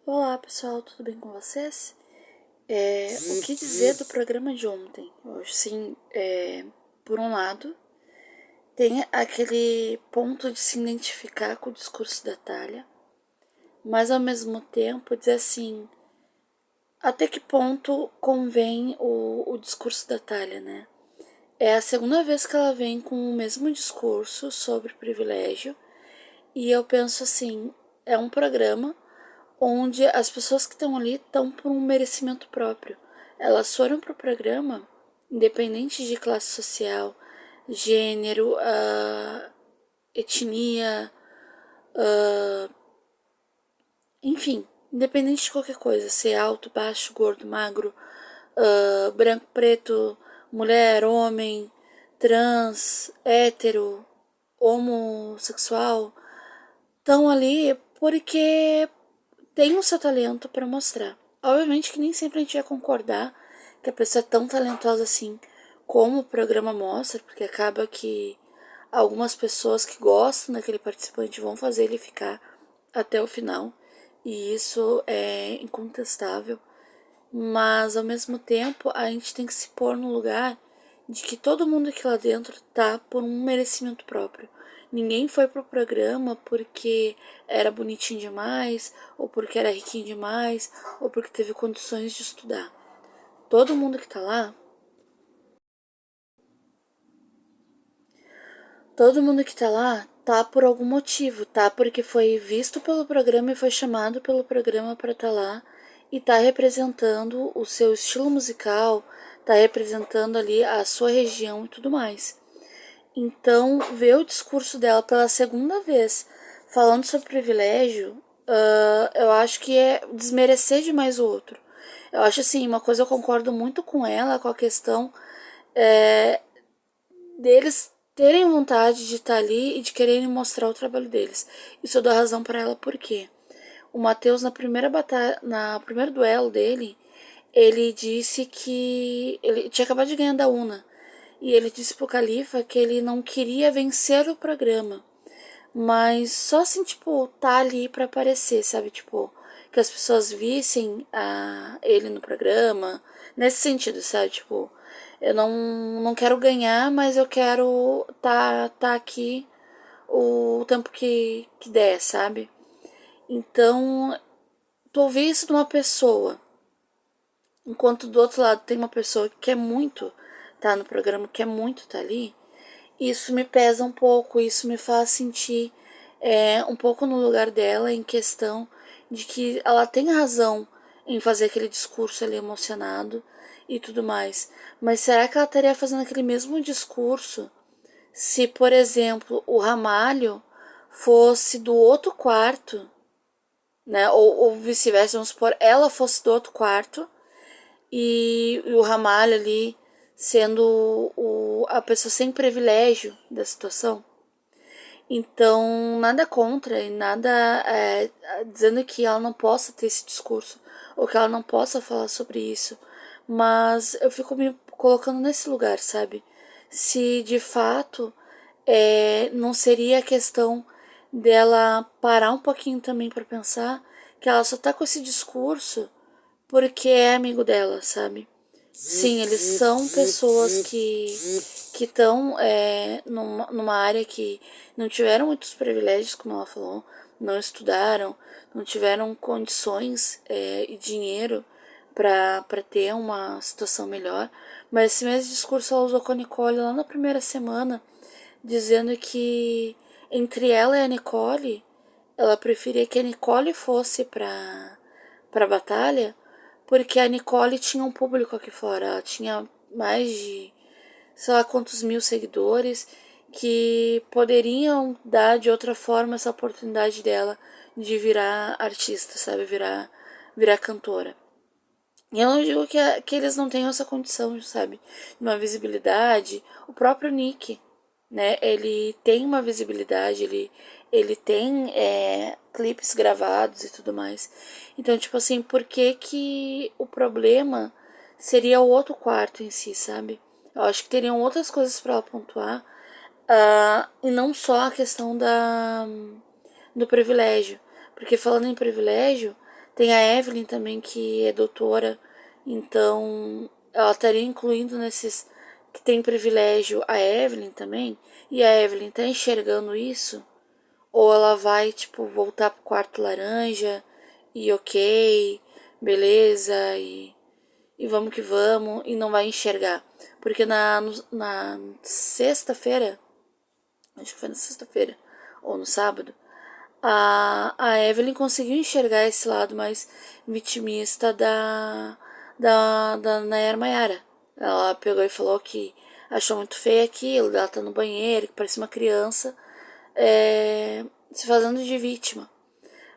Olá pessoal, tudo bem com vocês? O que dizer do programa de ontem? Hoje, sim, por um lado, tem aquele ponto de se identificar com o discurso da Thalia, mas ao mesmo tempo dizer assim, até que ponto convém o discurso da Thalia, né? É a segunda vez que ela vem com o mesmo discurso sobre privilégio, e eu penso assim, é um programa onde as pessoas que estão ali estão por um merecimento próprio. Elas foram para o programa, independente de classe social, gênero, etnia, enfim, independente de qualquer coisa, ser alto, baixo, gordo, magro, branco, preto, mulher, homem, trans, hétero, homossexual, estão ali porque tem o seu talento para mostrar. Obviamente que nem sempre a gente vai concordar que a pessoa é tão talentosa assim como o programa mostra, porque acaba que algumas pessoas que gostam daquele participante vão fazer ele ficar até o final, e isso é incontestável. Mas ao mesmo tempo a gente tem que se pôr no lugar de que todo mundo aqui lá dentro tá por um merecimento próprio. Ninguém foi pro programa porque era bonitinho demais, ou porque era riquinho demais, ou porque teve condições de estudar. Todo mundo que tá lá, todo mundo que tá lá tá por algum motivo, tá? Porque foi visto pelo programa e foi chamado pelo programa para estar lá e tá representando o seu estilo musical, tá representando ali a sua região e tudo mais. Então, ver o discurso dela pela segunda vez falando sobre privilégio, eu acho que é desmerecer demais o outro. Eu acho assim, uma coisa eu concordo muito com ela, com a questão é, deles terem vontade de estar ali e de quererem mostrar o trabalho deles. Isso eu dou razão para ela porque o Matheus na primeira batalha, na primeiro duelo dele, ele disse que ele tinha acabado de ganhar da Una. E ele disse pro Califa que ele não queria vencer o programa, mas só assim, tipo, tá ali pra aparecer, sabe? Tipo, que as pessoas vissem ele no programa, nesse sentido, sabe? Tipo, eu não quero ganhar, mas eu quero tá aqui o tempo que der, sabe? Então, tu ouvir isso de uma pessoa, enquanto do outro lado tem uma pessoa que quer muito tá no programa, quer muito tá ali, isso me pesa um pouco, isso me faz sentir um pouco no lugar dela, em questão de que ela tem razão em fazer aquele discurso ali emocionado e tudo mais. Mas será que ela estaria fazendo aquele mesmo discurso se, por exemplo, o Ramalho fosse do outro quarto, né? Ou vice-versa, vamos supor, ela fosse do outro quarto e o Ramalho ali sendo a pessoa sem privilégio da situação. Então, nada contra e nada dizendo que ela não possa ter esse discurso ou que ela não possa falar sobre isso. Mas eu fico me colocando nesse lugar, sabe? Se de fato não seria a questão dela parar um pouquinho também para pensar que ela só tá com esse discurso porque é amigo dela, sabe? Sim, eles são pessoas que estão numa área que não tiveram muitos privilégios, como ela falou, não estudaram, não tiveram condições e dinheiro para ter uma situação melhor. Mas esse mesmo discurso ela usou com a Nicole lá na primeira semana, dizendo que entre ela e a Nicole, ela preferia que a Nicole fosse para a batalha, porque a Nicole tinha um público aqui fora, ela tinha mais de sei lá quantos mil seguidores que poderiam dar de outra forma essa oportunidade dela de virar artista, sabe, virar cantora. E eu não digo que eles não tenham essa condição, sabe, de uma visibilidade. O próprio Nick, né, ele tem uma visibilidade, ele tem clipes gravados e tudo mais. Então, tipo assim, por que o problema seria o outro quarto em si, sabe? Eu acho que teriam outras coisas para ela pontuar, e não só a questão do privilégio. Porque falando em privilégio, Tem a Evelyn também, que é doutora, então ela estaria incluindo nesses que tem privilégio a Evelyn também, e a Evelyn tá enxergando isso, ou ela vai, tipo, voltar pro quarto laranja e ok, beleza, e vamos que vamos, e não vai enxergar. Porque na sexta-feira, acho que foi na sexta-feira, ou no sábado, a Evelyn conseguiu enxergar esse lado mais vitimista da Nayara Mayara. Ela pegou e falou que achou muito feio aquilo, ela tá no banheiro, que parece uma criança, se fazendo de vítima.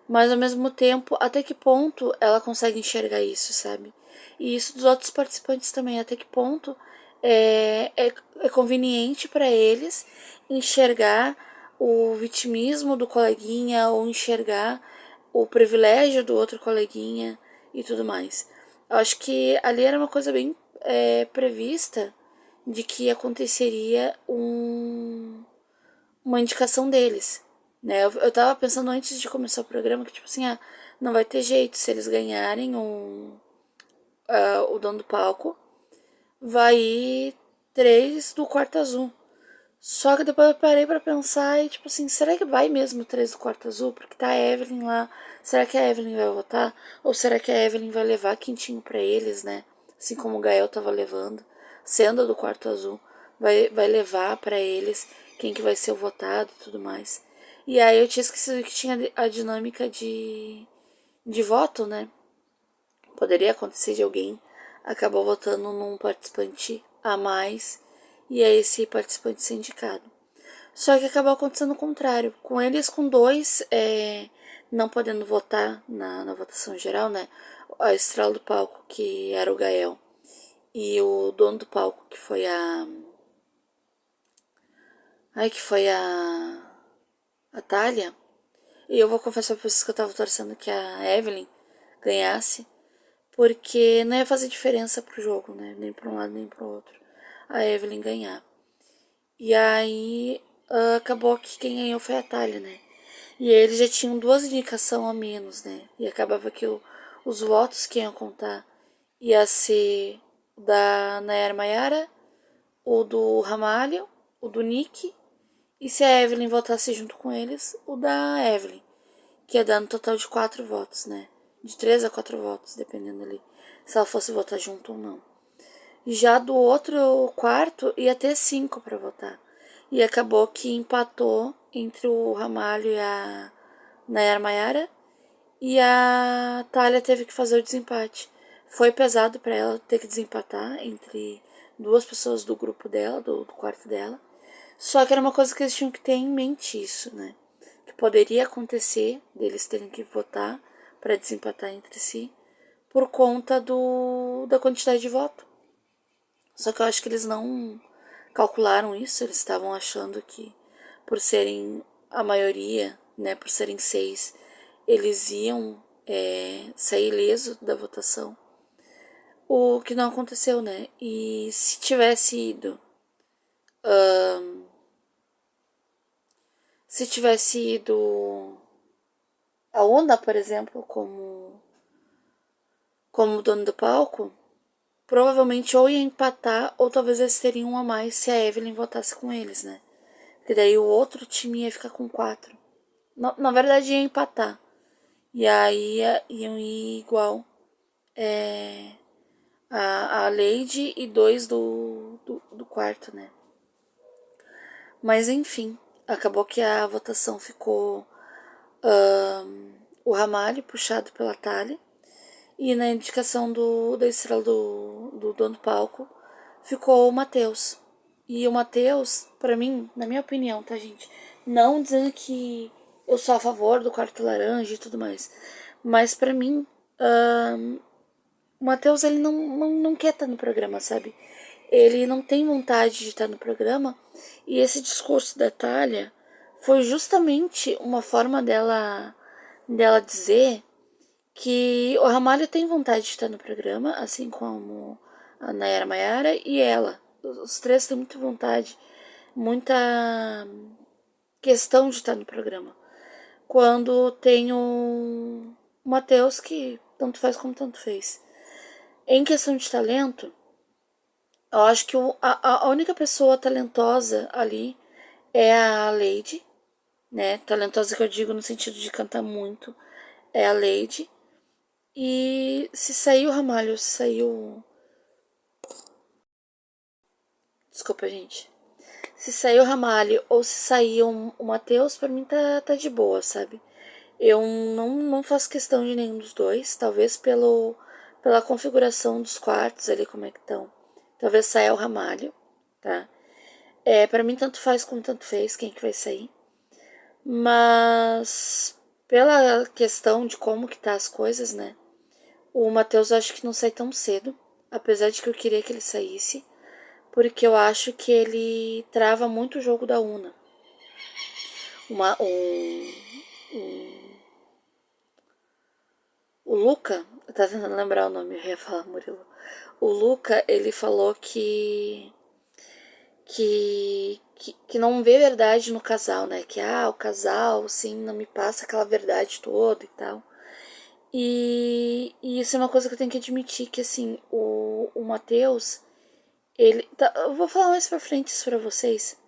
Mas ao mesmo tempo, até que ponto ela consegue enxergar isso, sabe? E isso dos outros participantes também, até que ponto é conveniente para eles enxergar o vitimismo do coleguinha ou enxergar o privilégio do outro coleguinha e tudo mais. Eu acho que ali era uma coisa bem prevista de que aconteceria uma indicação deles, né? Eu tava pensando antes de começar o programa que, tipo assim, não vai ter jeito, se eles ganharem o dono do palco, vai ir 3 do quarto azul. Só que depois eu parei pra pensar e, tipo assim, será que vai mesmo 3 do quarto azul? Porque tá a Evelyn lá. Será que a Evelyn vai votar? Ou será que a Evelyn vai levar quentinho pra eles, né? Assim como o Gael tava levando, sendo do quarto azul, vai levar pra eles quem que vai ser o votado e tudo mais. E aí eu tinha esquecido que tinha a dinâmica de voto, né? Poderia acontecer de alguém acabar votando num participante a mais e aí esse participante ser indicado. Só que acabou acontecendo o contrário. Com eles, com dois não podendo votar na votação geral, né? A estrela do palco, que era o Gael, e o dono do palco, que foi a. Ai, que foi a Thalia. E eu vou confessar pra vocês que eu tava torcendo que a Evelyn ganhasse, porque não ia fazer diferença pro jogo, né? Nem pra um lado nem pro outro. A Evelyn ganhar. E aí acabou que quem ganhou foi a Thalia, né? E aí eles já tinham 2 indicações a menos, né? E acabava que os votos que iam contar ia ser o da Nayara Mayara, o do Ramalho, o do Nick, e se a Evelyn votasse junto com eles, o da Evelyn, que ia dar no total de 4 votos, né? De 3 a 4 votos, dependendo ali, se ela fosse votar junto ou não. Já do outro quarto ia ter 5 para votar. E acabou que empatou entre o Ramalho e a Nayara Mayara. E a Thalia teve que fazer o desempate. Foi pesado para ela ter que desempatar entre 2 pessoas do grupo dela, do quarto dela. Só que era uma coisa que eles tinham que ter em mente isso, né? Que poderia acontecer deles terem que votar para desempatar entre si por conta da quantidade de voto. Só que eu acho que eles não calcularam isso, eles estavam achando que por serem a maioria, né, por serem 6, eles iam sair ileso da votação. O que não aconteceu, né? E se tivesse ido. Se tivesse ido a Onda, por exemplo, como dono do palco, provavelmente ou ia empatar, ou talvez eles teriam um a mais se a Evelyn votasse com eles, né? Porque daí o outro time ia ficar com 4. Na verdade ia empatar. E aí iam ir igual a Lady e 2 do quarto, né? Mas enfim, acabou que a votação ficou o Ramalho puxado pela Thalia. E na indicação da estrela do dono do palco ficou o Matheus. E o Matheus, pra mim, na minha opinião, tá, gente? Não dizendo que eu sou a favor do quarto laranja e tudo mais. Mas pra mim, o Matheus, ele não quer estar no programa, sabe? Ele não tem vontade de estar no programa. E esse discurso da Thalia foi justamente uma forma dela dizer que o Ramalho tem vontade de estar no programa, assim como a Nayara Mayara e ela. Os 3 têm muita vontade, muita questão de estar no programa. Quando tem o Matheus, que tanto faz como tanto fez. Em questão de talento, eu acho que a única pessoa talentosa ali é a Lady, né? Talentosa que eu digo no sentido de cantar muito, é a Lady. E se sair o Ramalho, se sair o... Desculpa, gente. Se sair o Ramalho ou se sair o Matheus, pra mim tá de boa, sabe? Eu não faço questão de nenhum dos dois, talvez pela configuração dos quartos ali, como é que estão. Talvez saia o Ramalho, tá? Pra mim tanto faz como tanto fez quem que vai sair. Mas pela questão de como que tá as coisas, né? O Matheus acho que não sai tão cedo, apesar de que eu queria que ele saísse, porque eu acho que ele trava muito o jogo da Una. Uma, o Luca, eu tava tentando lembrar o nome, eu ia falar Murilo. O Luca, ele falou que não vê verdade no casal, né? Que o casal, sim, não me passa aquela verdade toda e tal. E isso é uma coisa que eu tenho que admitir, que assim, o Matheus, ele. Tá, eu vou falar mais pra frente isso pra vocês.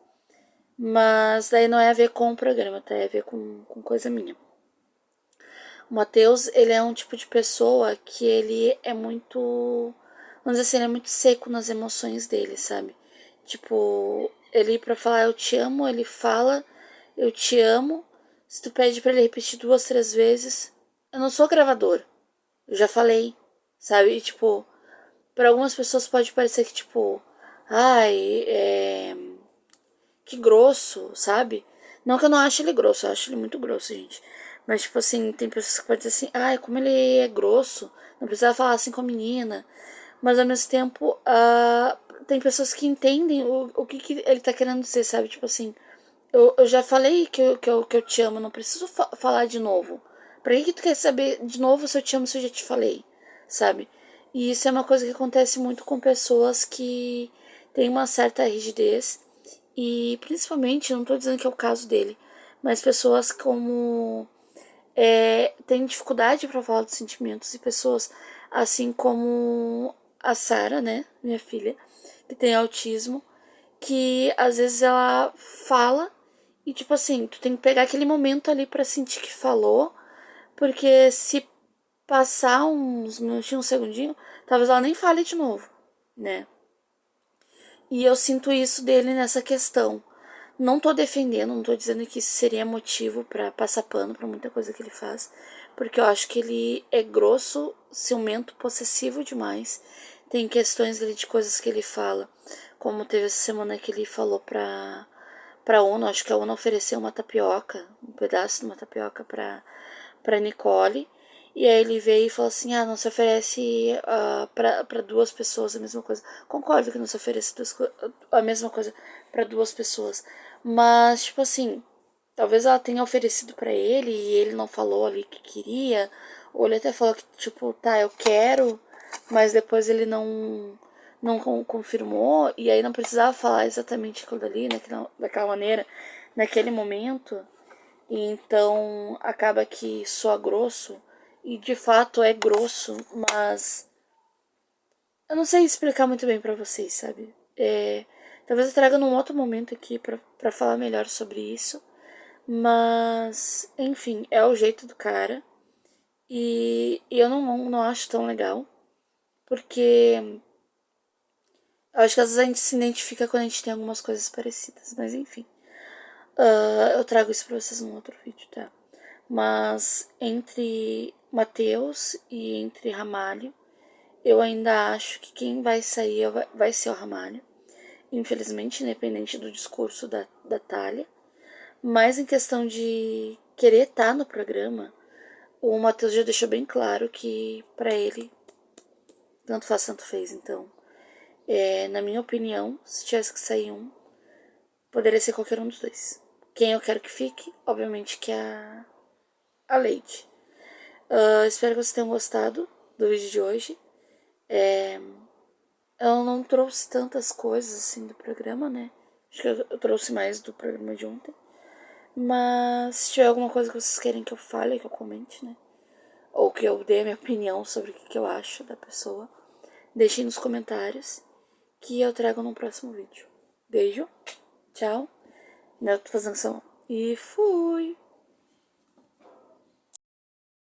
Mas daí não é a ver com o programa, tá? É a ver com coisa minha. O Matheus, ele é um tipo de pessoa que ele é muito. Vamos dizer assim, ele é muito seco nas emoções dele, sabe? Tipo, ele pra falar eu te amo, ele fala eu te amo. Se tu pede pra ele repetir 2, 3 vezes, eu não sou gravador. Eu já falei, sabe? E, tipo, pra algumas pessoas pode parecer que, tipo, ai, que grosso, sabe? Não que eu não ache ele grosso, eu acho ele muito grosso, gente. Mas, tipo assim, tem pessoas que podem dizer assim, ai, como ele é grosso, não precisa falar assim com a menina. Mas ao mesmo tempo, tem pessoas que entendem o que ele tá querendo dizer, sabe? Tipo assim, eu já falei que eu te amo, não preciso falar de novo. Pra que tu quer saber de novo se eu te amo se eu já te falei, sabe? E isso é uma coisa que acontece muito com pessoas que têm uma certa rigidez e principalmente, não tô dizendo que é o caso dele, mas pessoas como têm dificuldade para falar dos sentimentos e pessoas assim como a Sara, né, minha filha, que tem autismo, que às vezes ela fala e tipo assim, tu tem que pegar aquele momento ali para sentir que falou, porque se passar uns minutinhos, um segundinho, talvez ela nem fale de novo, né? E eu sinto isso dele nessa questão. Não tô defendendo, não tô dizendo que isso seria motivo para passar pano pra muita coisa que ele faz, porque eu acho que ele é grosso, ciumento, possessivo demais. Tem questões ali de coisas que ele fala, como teve essa semana que ele falou pra ONU, acho que a ONU ofereceu uma tapioca, um pedaço de uma tapioca pra Nicole, e aí ele veio e falou assim, não se oferece para 2 pessoas a mesma coisa. Concordo que não se oferece a mesma coisa para 2 pessoas. Mas, tipo assim, talvez ela tenha oferecido para ele e ele não falou ali que queria. Ou ele até falou que, tipo, tá, eu quero, mas depois ele não confirmou. E aí não precisava falar exatamente aquilo dali, daquela maneira, naquele momento. E então acaba que soa grosso. E de fato é grosso, mas eu não sei explicar muito bem pra vocês, sabe? Talvez eu traga num outro momento aqui pra falar melhor sobre isso. Mas, enfim, é o jeito do cara. E eu não acho tão legal. Porque eu acho que às vezes a gente se identifica quando a gente tem algumas coisas parecidas. Mas enfim. Eu trago isso pra vocês num outro vídeo, tá? Mas entre Matheus e entre Ramalho, eu ainda acho que quem vai sair vai ser o Ramalho. Infelizmente, independente do discurso da Thalia. Mas em questão de querer estar no programa, o Matheus já deixou bem claro que pra ele, tanto faz, tanto fez. Então, na minha opinião, se tivesse que sair um, poderia ser qualquer um dos dois. Quem eu quero que fique, obviamente, que é a Lady. Espero que vocês tenham gostado do vídeo de hoje. Eu não trouxe tantas coisas assim do programa, né? Acho que eu trouxe mais do programa de ontem. Mas se tiver alguma coisa que vocês querem que eu fale, que eu comente, né? ou que eu dê a minha opinião sobre o que eu acho da pessoa, deixem nos comentários que eu trago no próximo vídeo. Beijo, tchau, eu tô fazendo som e fui!